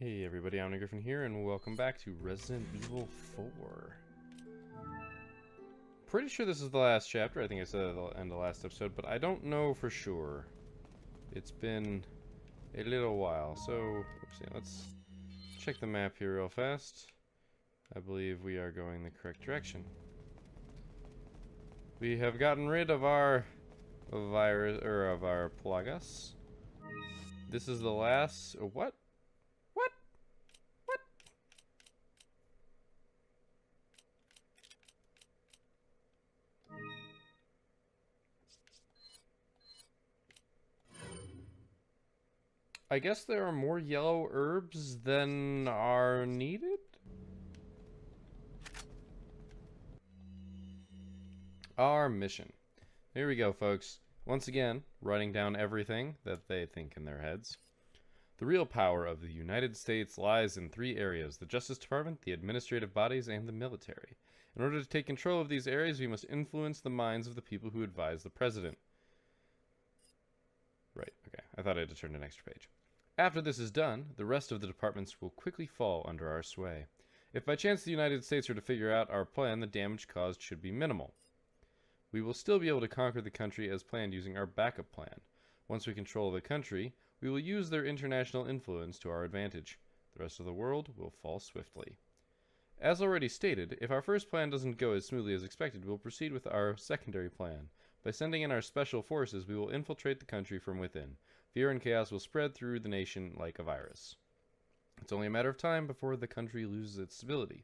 Hey everybody, I'm Griffin here, and welcome back to Resident Evil 4. Pretty sure this is the last chapter. I think I said at the end of the last episode, but I don't know for sure. It's been a little while, so let's check the map here real fast. I believe we are going the correct direction. We have gotten rid of our virus, or of our plagas. This is the last. What? I guess there are more yellow herbs than are needed? Our mission. Here we go, folks. Once again, writing down everything that they think in their heads. The real power of the United States lies in three areas: the Justice Department, the administrative bodies, and the military. In order to take control of these areas, we must influence the minds of the people who advise the president. Right, okay. I thought I had to turn to an extra page. After this is done, the rest of the departments will quickly fall under our sway. If by chance the United States are to figure out our plan, the damage caused should be minimal. We will still be able to conquer the country as planned using our backup plan. Once we control the country, we will use their international influence to our advantage. The rest of the world will fall swiftly. As already stated, if our first plan doesn't go as smoothly as expected, we'll proceed with our secondary plan. By sending in our special forces, we will infiltrate the country from within. Fear and chaos will spread through the nation like a virus. It's only a matter of time before the country loses its stability.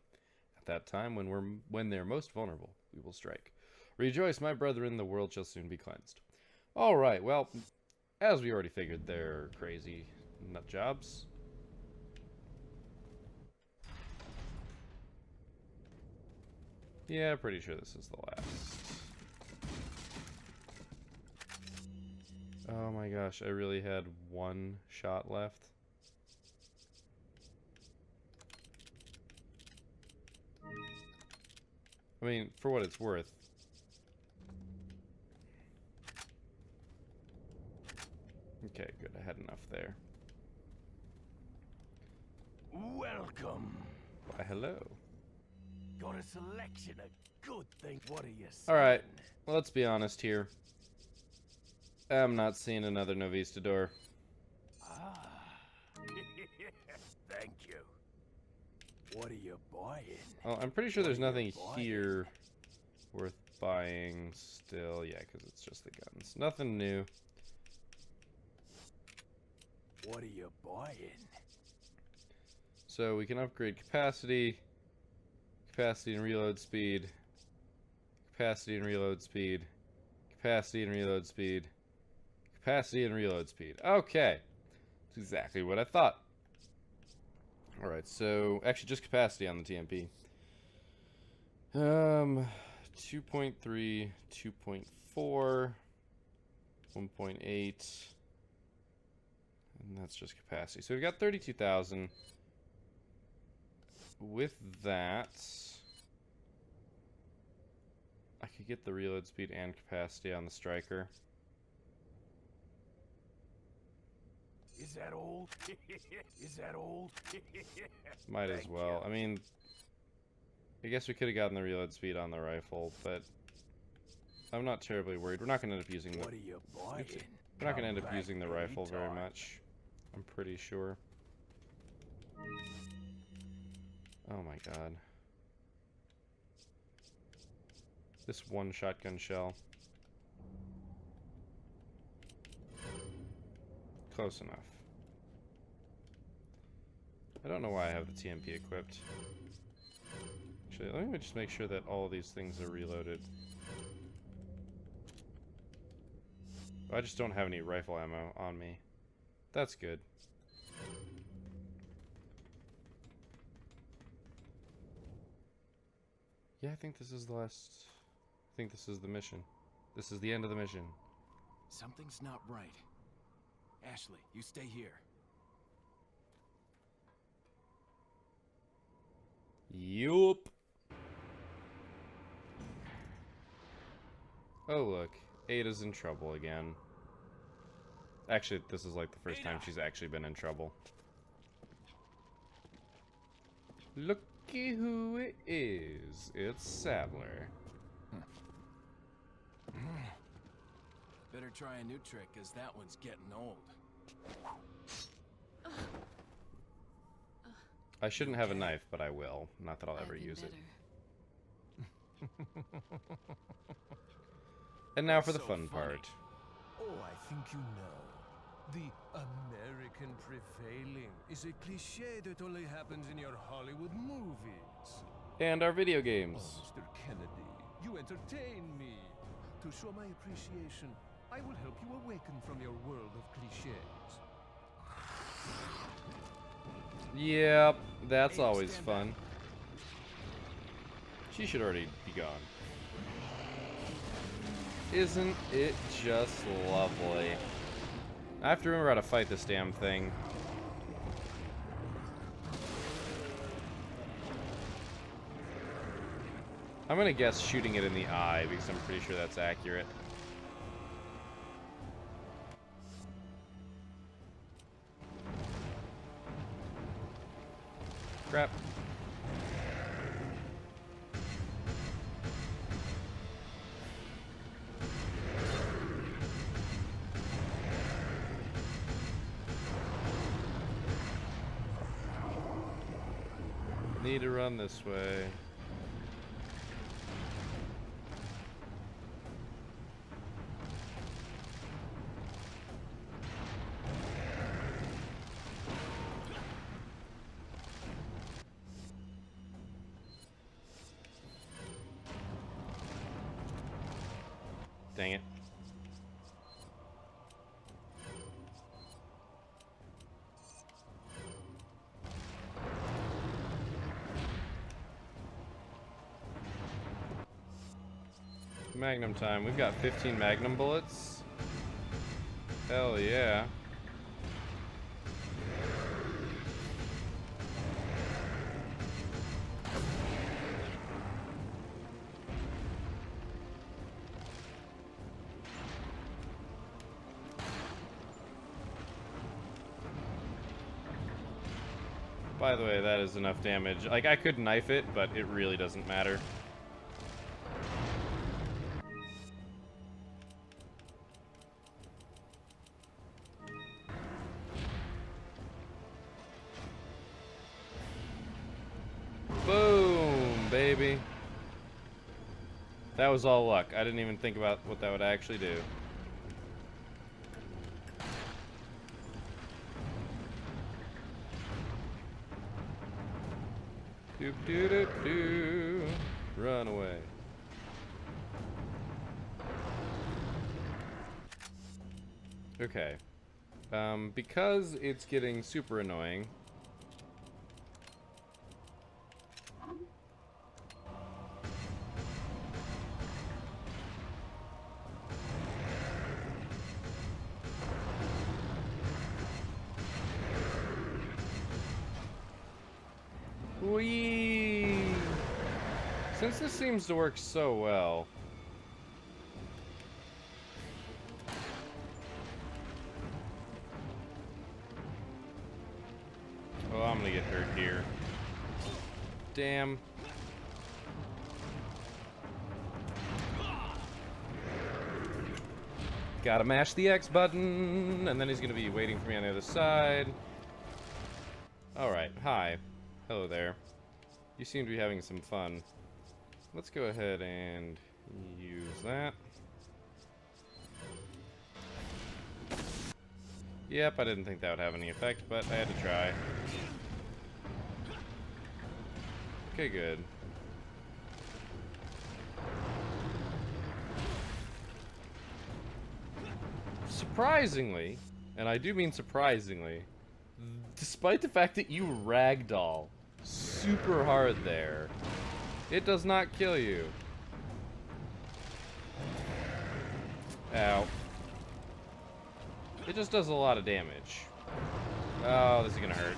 At that time, when they're most vulnerable, we will strike. Rejoice, my brethren, the world shall soon be cleansed. Alright, well, as we already figured, they're crazy nut jobs. Yeah, pretty sure this is the last. Oh my gosh, I really had one shot left. I mean, for what it's worth. Okay, good. I had enough there. Welcome. Why, hello. Got a selection of good things. What are you saying? Alright, well, let's be honest here. I'm not seeing another Novistador. Ah. Thank you. What are you buying? Well, I'm pretty sure there's nothing here worth buying still. Yeah, because it's just the guns. Nothing new. What are you buying? So we can upgrade capacity and reload speed, capacity and reload speed, capacity and reload speed, capacity and reload speed. Okay, that's exactly what I thought. Alright, so actually just capacity on the TMP. 2.3, 2.4, 1.8, and that's just capacity. So we've got 32,000. With that, I could get the reload speed and capacity on the striker. Is that old? Is that old? Might as well. I mean, I guess we could have gotten the reload speed on the rifle, but I'm not terribly worried. We're not going to end up using the. What are you buying? We're not going to end up using the rifle very much. I'm pretty sure. Oh my god. This one shotgun shell. Close enough. I don't know why I have the TMP equipped. Actually, let me just make sure that all of these things are reloaded. I just don't have any rifle ammo on me. That's good. Yeah, I think this is the last. I think this is the mission. This is the end of the mission. Something's not right. Ashley, you stay here. Yup. Oh, look. Ada's in trouble again. Actually, this is like the first time she's actually been in trouble. Looky who it is. It's Sadler. Better try a new trick, cause that one's getting old. I shouldn't have a knife, but I will. Not that I'll ever use it. And now for the fun part. Oh, I think you know. The American prevailing is a cliche that only happens in your Hollywood movies. And our video Oh, games. Mr. Kennedy, you entertain me. To show my appreciation, I will help you awaken from your world of cliches. Yep, that's Hey, always stand fun. She should already be gone. Isn't it just lovely? I have to remember how to fight this damn thing. I'm gonna guess shooting it in the eye because I'm pretty sure that's accurate. Crap. Need to run this way. Dang it. Magnum time. We've got 15 Magnum bullets. Hell yeah. By the way, that is enough damage. Like, I could knife it, but it really doesn't matter. Boom, baby. That was all luck. I didn't even think about what that would actually do. Doop doo doop doo. Run away. Okay. Because it's getting super annoying. Whee! Since this seems to work so well. Oh, I'm gonna get hurt here. Damn. Gotta mash the X button, and then he's gonna be waiting for me on the other side. Alright, hi. Hello there. You seem to be having some fun. Let's go ahead and use that. Yep, I didn't think that would have any effect, but I had to try. Okay, good. Surprisingly, and I do mean surprisingly, despite the fact that you ragdoll super hard there, it does not kill you. Ow. It just does a lot of damage. Oh, this is gonna hurt.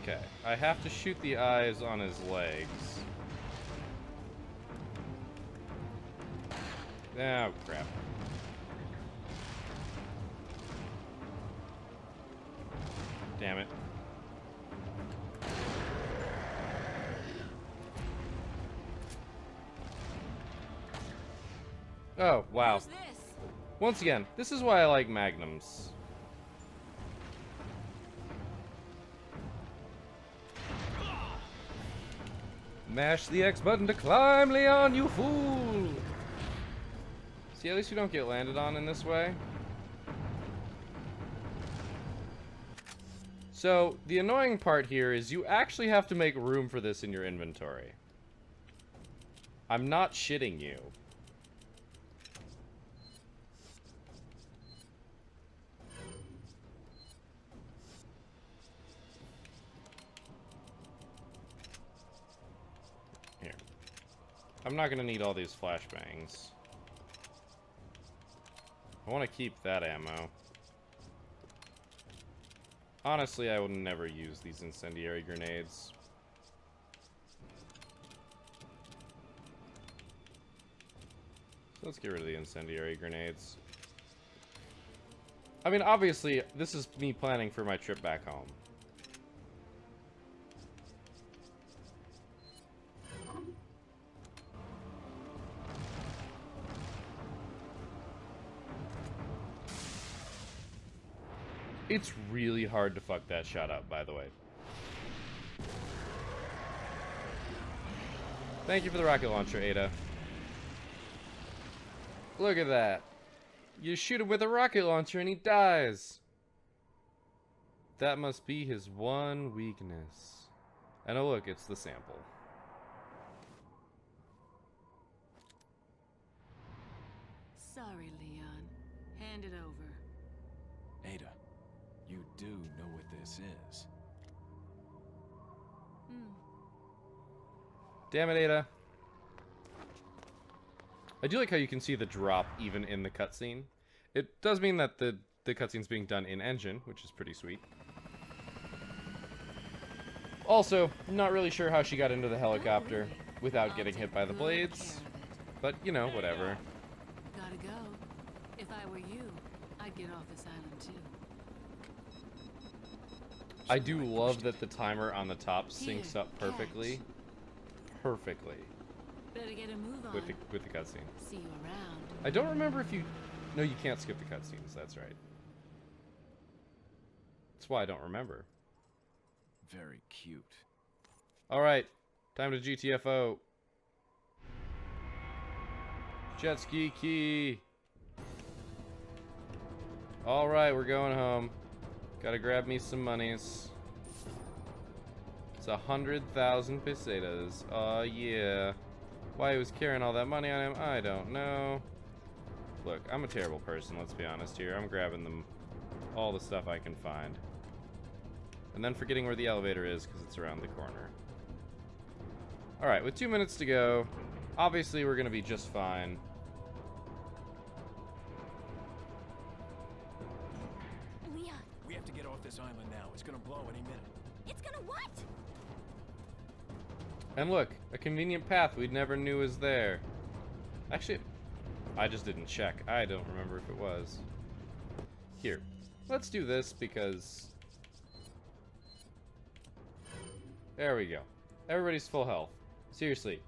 Okay, I have to shoot the eyes on his legs. Oh, crap. Damn it. Oh, wow. Who's this? Once again, this is why I like magnums. Mash the X button to climb, Leon, you fool! See, at least we don't get landed on in this way. So, the annoying part here is you actually have to make room for this in your inventory. I'm not shitting you. Here. I'm not gonna need all these flashbangs. I want to keep that ammo. Honestly, I would never use these incendiary grenades. So let's get rid of the incendiary grenades. I mean, obviously, this is me planning for my trip back home. It's really hard to fuck that shot up, by the way. Thank you for the rocket launcher, Ada. Look at that. You shoot him with a rocket launcher and he dies. That must be his one weakness. And oh look, it's the sample. Sorry, Leon. Hand it over. Ada, you do know what this is. Damn it, Ada. I do like how you can see the drop even in the cutscene. It does mean that the cutscene's being done in engine, which is pretty sweet. Also, not really sure how she got into the helicopter without getting hit by the blades. But, you know, whatever. Gotta go. If I were you, I'd get off this island too. I do love that the timer on the top syncs up perfectly. Perfectly. Better get a move on. With the cutscene. See you around. I don't remember if you... No, you can't skip the cutscenes, that's right. That's why I don't remember. Very cute. Alright, time to GTFO. Jet ski key. Alright, we're going home. Gotta grab me some monies. It's 100,000 pesetas. Yeah. Why he was carrying all that money on him, I don't know. Look, I'm a terrible person, let's be honest here. I'm grabbing them all the stuff I can find. And then forgetting where the elevator is because it's around the corner. Alright, with 2 minutes to go, obviously we're going to be just fine. Leon, We have to get off this island now. It's gonna blow any minute. it's gonna what? And look, a convenient path we never knew was there. Actually, I just didn't check. I don't remember if it was. Here, let's do this because... There we go. Everybody's full health. Seriously.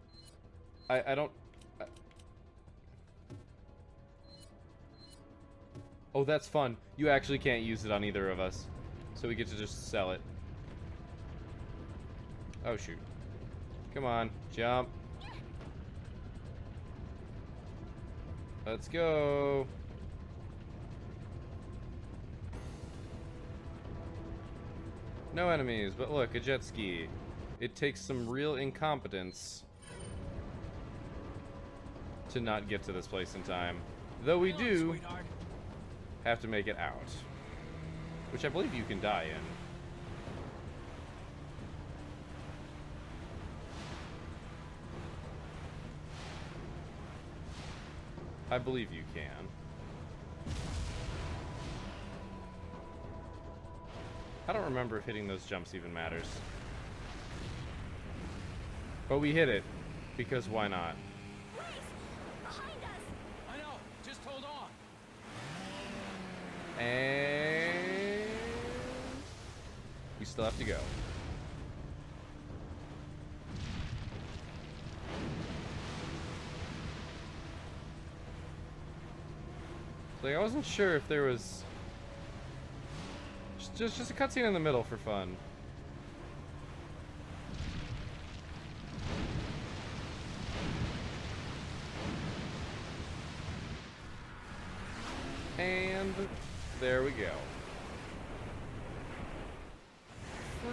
I don't... Oh, that's fun. You actually can't use it on either of us. So we get to just sell it. Oh, shoot. Come on, jump. Let's go. No enemies, but look, a jet ski. It takes some real incompetence to not get to this place in time. Though we do Sweetheart. have to make it out. Which I believe you can die in. I believe you can. I don't remember if hitting those jumps even matters. But we hit it, because why not? Behind us! I know! Just hold on! And we still have to go. Like, I wasn't sure if there was just a cutscene in the middle for fun. And there we go.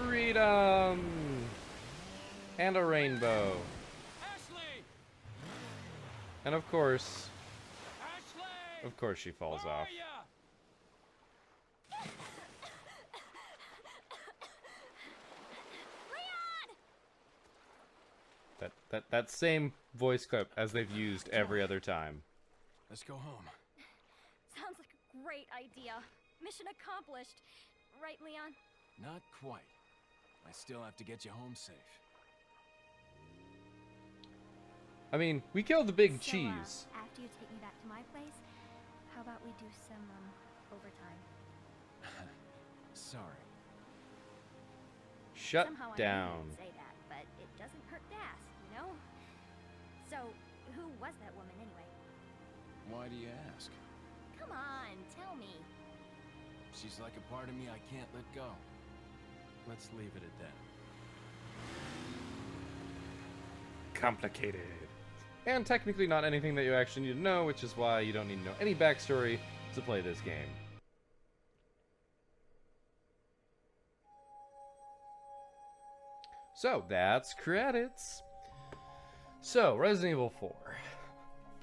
Freedom! And a rainbow. Ashley! And of course Ashley! she falls Where off. are ya? That same voice clip as they've used every other time. Let's go home. Sounds like a great idea. Mission accomplished. Right, Leon? Not quite. I still have to get you home safe. I mean, we killed the big So, cheese. after you take me back to my place, how about we do some, overtime? Sorry. Shut Somehow I down. knew you'd say that, but it doesn't hurt to ask, you know? So, who was that woman anyway? Why do you ask? Come on, tell me. She's like a part of me I can't let go. Let's leave it at that. Complicated. And technically not anything that you actually need to know, which is why you don't need to know any backstory to play this game. So, that's credits. So, Resident Evil 4.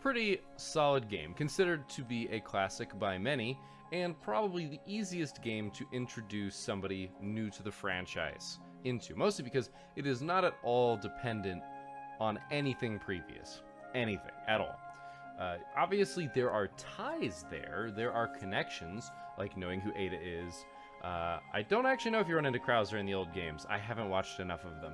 Pretty solid game, considered to be a classic by many, and probably the easiest game to introduce somebody new to the franchise into, mostly because it is not at all dependent on anything previous. Anything, at all. Obviously, there are ties there. There are connections, like knowing who Ada is. I don't actually know if you run into Krauser in the old games. I haven't watched enough of them.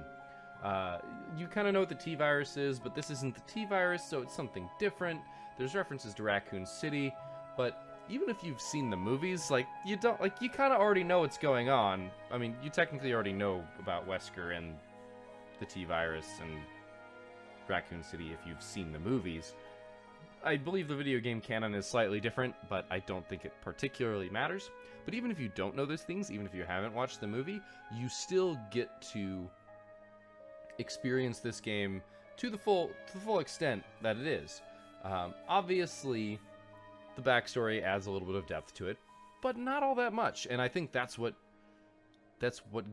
You kind of know what the T-Virus is, but this isn't the T-Virus, so it's something different. There's references to Raccoon City, but even if you've seen the movies, you kind of already know what's going on. I mean, you technically already know about Wesker and the T-Virus and Raccoon City if you've seen the movies. I believe the video game canon is slightly different, but I don't think it particularly matters. But even if you don't know those things, even if you haven't watched the movie, you still get to experience this game to the full extent that it is. Obviously, the backstory adds a little bit of depth to it, but not all that much. And I think that's what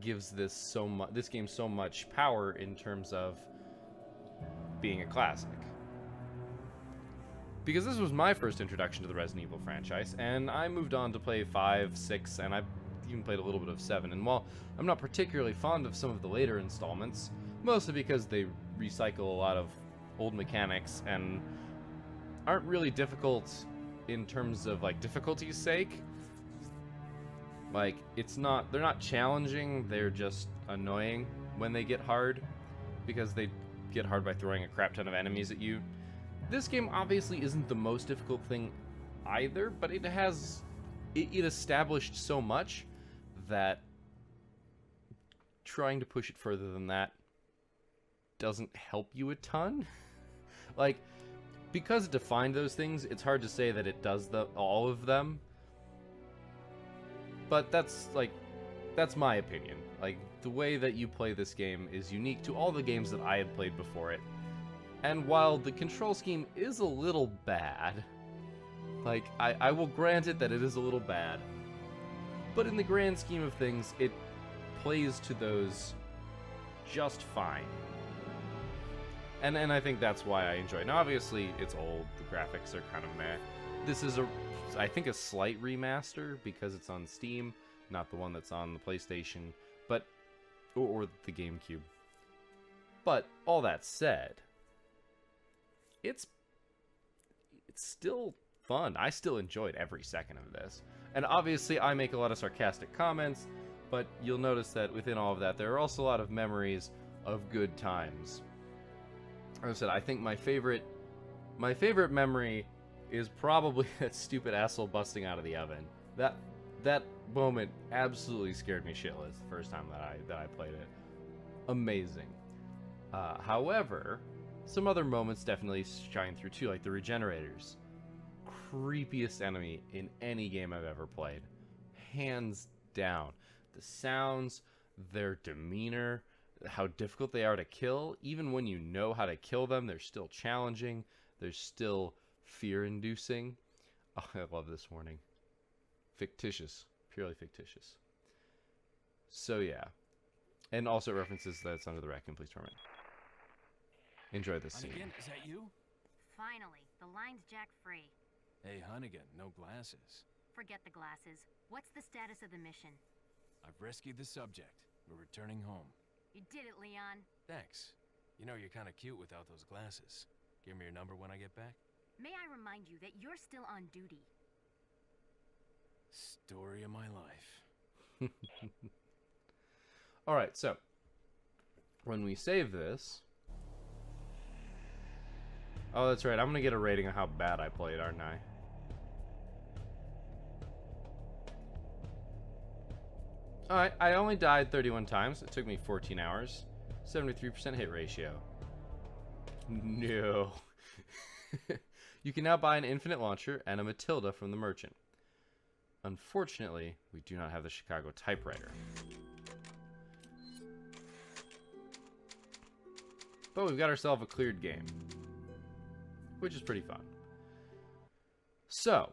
gives this game so much power in terms of being a classic. Because this was my first introduction to the Resident Evil franchise, and I moved on to play 5, 6, and I've even played a little bit of 7. And while I'm not particularly fond of some of the later installments, mostly because they recycle a lot of old mechanics and aren't really difficult in terms of difficulty's sake. They're not challenging, they're just annoying when they get hard, because they get hard by throwing a crap ton of enemies at you. This game obviously isn't the most difficult thing either, but it established so much that trying to push it further than that doesn't help you a ton. Because it defined those things, it's hard to say that it does all of them. But that's my opinion. The way that you play this game is unique to all the games that I had played before it. And while the control scheme is a little bad, I will grant it that it is a little bad, but in the grand scheme of things, it plays to those just fine. And I think that's why I enjoy it. Now, obviously, it's old, the graphics are kind of meh. This is I think a slight remaster because it's on Steam, not the one that's on the PlayStation, or the GameCube. But all that said, it's still fun. I still enjoyed every second of this. And obviously I make a lot of sarcastic comments, But you'll notice that within all of that, there are also a lot of memories of good times. Like I said, I think my favorite memory is probably that stupid asshole busting out of the oven. That moment absolutely scared me shitless the first time that I played it. Amazing. However, some other moments definitely shine through too, like the regenerators. Creepiest enemy in any game I've ever played. Hands down. The sounds, their demeanor, how difficult they are to kill. Even when you know how to kill them, they're still challenging. They're still fear-inducing. Oh, I love this warning. Fictitious. Purely fictitious. So yeah. And also references that it's under the Raccoon Police Department. Enjoy this scene. Hunnigan, is that you? Finally, the line's jacked free. Hey, Hunnigan, no glasses. Forget the glasses. What's the status of the mission? I've rescued the subject. We're returning home. You did it, Leon. Thanks. You know, you're kind of cute without those glasses. Give me your number when I get back. May I remind you that you're still on duty. Story of my life. Alright, so when we save this... Oh, that's right. I'm going to get a rating on how bad I played, aren't I? Alright, I only died 31 times. It took me 14 hours. 73% hit ratio. No. You can now buy an infinite launcher and a Matilda from the merchant. Unfortunately, we do not have the Chicago typewriter. But we've got ourselves a cleared game, which is pretty fun. So,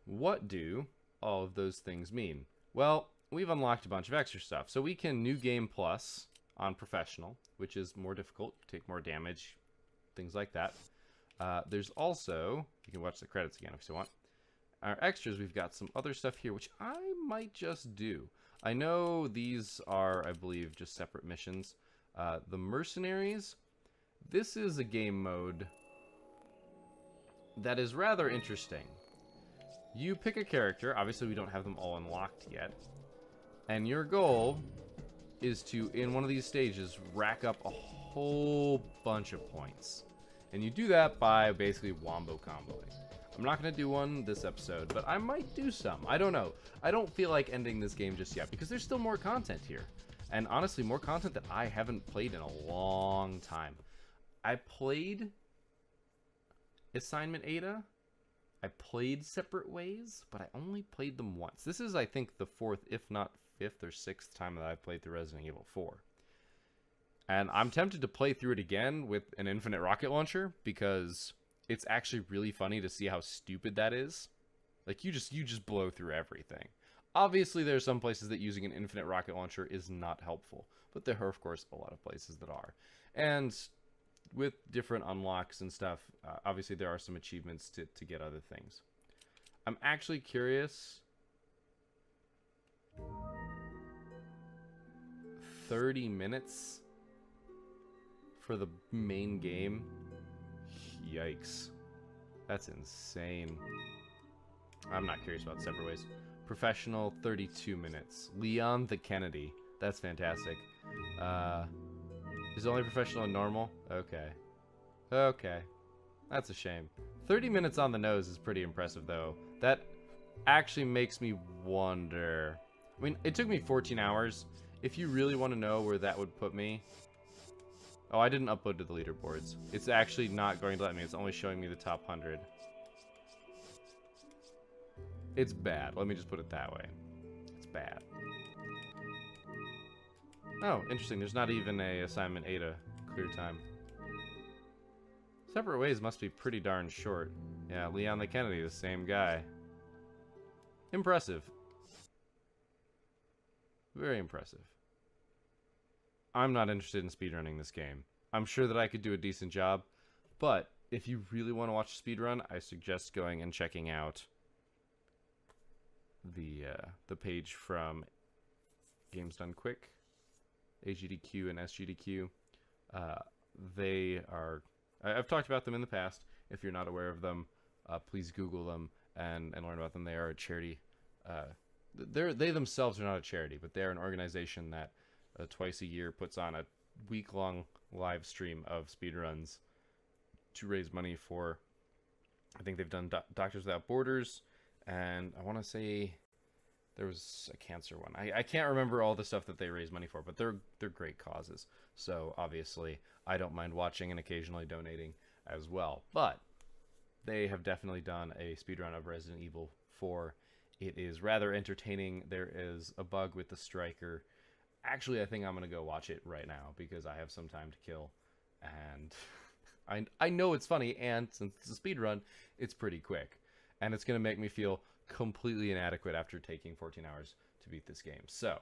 what do all of those things mean? Well, we've unlocked a bunch of extra stuff. So we can New Game Plus on Professional, which is more difficult, take more damage, things like that. There's also, you can watch the credits again if you want. Our extras, we've got some other stuff here, which I might just do. I know these are, I believe, just separate missions. The Mercenaries, this is a game mode that is rather interesting. You pick a character, obviously we don't have them all unlocked yet, and your goal is to, in one of these stages, rack up a whole bunch of points. And you do that by basically wombo comboing. I'm not going to do one this episode, but I might do some. I don't know. I don't feel like ending this game just yet, because there's still more content here. And honestly, more content that I haven't played in a long time. I played Assignment Ada. I played Separate Ways, but I only played them once. This is, I think, the fourth, if not fifth or sixth time that I've played through Resident Evil 4. And I'm tempted to play through it again with an infinite rocket launcher, because it's actually really funny to see how stupid that is. Like, you just blow through everything. Obviously, there are some places that using an infinite rocket launcher is not helpful, but there are, of course, a lot of places that are. And with different unlocks and stuff, obviously there are some achievements to get other things. I'm actually curious. 30 minutes for the main game? Yikes. That's insane. I'm not curious about Separate Ways. Professional, 32 minutes. Leon the Kennedy. That's fantastic. Is it only professional and normal? Okay. Okay. That's a shame. 30 minutes on the nose is pretty impressive, though. That actually makes me wonder. I mean, it took me 14 hours. If you really want to know where that would put me... Oh, I didn't upload to the leaderboards. It's actually not going to let me. It's only showing me the top 100. It's bad. Let me just put it that way. It's bad. Oh, interesting. There's not even a Assignment Ada clear time. Separate Ways must be pretty darn short. Yeah, Leon the Kennedy, the same guy. Impressive. Very impressive. I'm not interested in speedrunning this game. I'm sure that I could do a decent job, but if you really want to watch a speedrun, I suggest going and checking out the page from Games Done Quick, AGDQ and SGDQ. They are... I've talked about them in the past. If you're not aware of them, please Google them and learn about them. They are a charity they themselves are not a charity, but they're an organization that twice a year puts on a week-long live stream of speedruns to raise money for, I think they've done Doctors Without Borders, and I want to say there was a cancer one. I can't remember all the stuff that they raise money for, but they're great causes. So obviously I don't mind watching and occasionally donating as well. But they have definitely done a speedrun of Resident Evil 4. It is rather entertaining. There is a bug with the striker. Actually, I think I'm going to go watch it right now because I have some time to kill. And I know it's funny, and since it's a speedrun, it's pretty quick. And it's going to make me feel completely inadequate after taking 14 hours to beat this game. So,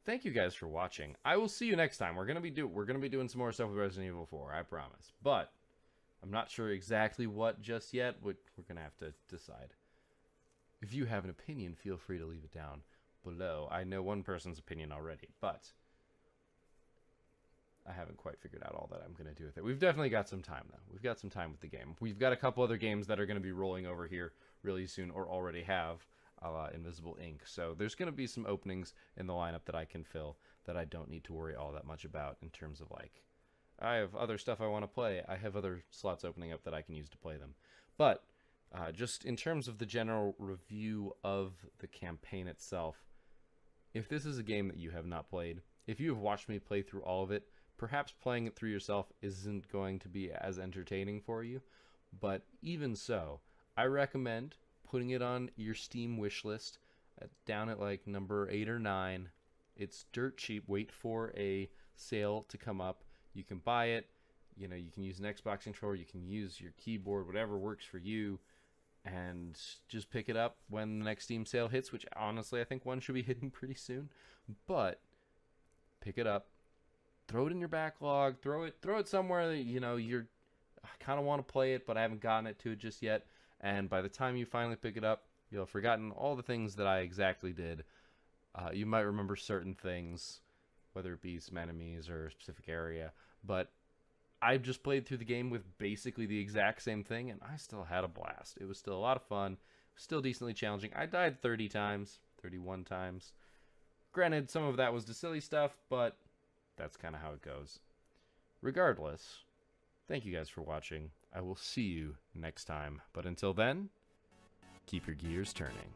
thank you guys for watching. I will see you next time. We're going to be doing some more stuff with Resident Evil 4, I promise. But I'm not sure exactly what just yet. We're going to have to decide. If you have an opinion, feel free to leave it down below. I know one person's opinion already, but I haven't quite figured out all that I'm going to do with it. We've definitely got some time, though. We've got some time with the game. We've got a couple other games that are going to be rolling over here really soon, or already have, Invisible Ink. So there's going to be some openings in the lineup that I can fill that I don't need to worry all that much about in terms of, like, I have other stuff I want to play. I have other slots opening up that I can use to play them. But just in terms of the general review of the campaign itself, if this is a game that you have not played, if you have watched me play through all of it, perhaps playing it through yourself isn't going to be as entertaining for you. But even so, I recommend putting it on your Steam wishlist down at like number 8 or 9. It's dirt cheap. Wait for a sale to come up. You can buy it. You know, you can use an Xbox controller. You can use your keyboard, whatever works for you. And just pick it up when the next Steam sale hits, which honestly I think one should be hitting pretty soon. But pick it up. Throw it in your backlog. Throw it somewhere that, you know, I kind of want to play it, but I haven't gotten it to it just yet. And by the time you finally pick it up, you'll have forgotten all the things that I exactly did. You might remember certain things, whether it be some enemies or a specific area. But I just played through the game with basically the exact same thing, and I still had a blast. It was still a lot of fun. Still decently challenging. I died 30 times, 31 times. Granted, some of that was the silly stuff, but that's kind of how it goes. Regardless, thank you guys for watching. I will see you next time. But until then, keep your gears turning.